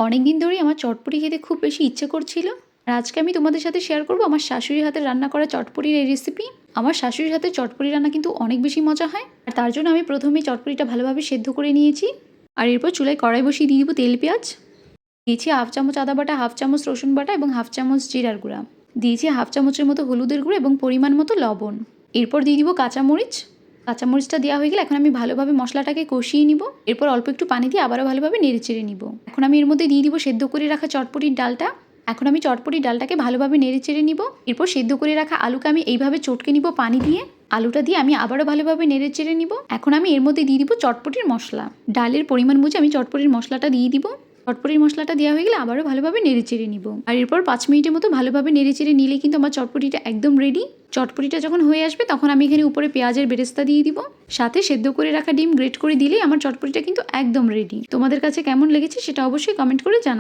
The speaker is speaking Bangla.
অনেক দিন ধরেই আমার চটপটি খেতে খুব বেশি ইচ্ছে করছিল। আর আজকে আমি তোমাদের সাথে শেয়ার করব আমার শাশুড়ির হাতে রান্না করা চটপটির এই রেসিপি। আমার শাশুড়ির হাতে চটপটি রান্না কিন্তু অনেক বেশি মজা হয়। আর তার জন্য আমি প্রথমেই চটপটিটা ভালোভাবে সেদ্ধ করে নিয়েছি। আর এরপর চুলায় কড়াই বসিয়ে দিয়ে দিব তেল পেঁয়াজ। দিয়েছি হাফ চামচ আদা বাটা, হাফ চামচ রসুন বাটা এবং হাফ চামচ জিরার গুঁড়া। দিয়েছি হাফ চামচের মতো হলুদের গুঁড়ো এবং পরিমাণ মতো লবণ। এরপর দিয়ে দিব কাঁচামরিচ। কাঁচামরিচটা দেওয়া হয়ে গেলে এখন আমি ভালোভাবে মশলাটাকে কষিয়ে নিব। এরপর অল্প একটু পানি দিয়ে আবারও ভালোভাবে নেড়ে চেড়ে নিব। এখন আমি এর মধ্যে দিয়ে দিব সেদ্ধ করে রাখা চটপটির ডালটা। এখন আমি চটপটির ডালটাকে ভালোভাবে নেড়ে চেড়ে নিব। এরপর সেদ্ধ করে রাখা আলুকে আমি এইভাবে চটকে নিব পানি দিয়ে। আলুটা দিয়ে আমি আবারও ভালোভাবে নেড়ে চেড়ে নিব। এখন আমি এর মধ্যে দিয়ে দিব চটপটির মশলা। ডালের পরিমাণ বুঝে আমি চটপটির মশলাটা দিয়ে দিব। চটপটির মশলাটা দেওয়া হয়ে গেলে আবারও ভালোভাবে নেড়ে চেড়ে নিব। আর এরপর 5 মিনিটের মতো ভালোভাবে নেড়ে চেড়ে নিলে কিন্তু আমার চটপটিটা একদম রেডি। চটপটিটা যখন হয়ে আসবে তখন আমি এখানে উপরে পেঁয়াজের বেরেস্তা দিয়ে দিব। সাথে সেদ্ধ করে রাখা ডিম গ্রেট করে দিলেই আমার চটপটিটা কিন্তু একদম রেডি। তোমাদের কাছে কেমন লেগেছে সেটা অবশ্যই কমেন্ট করে জানাও।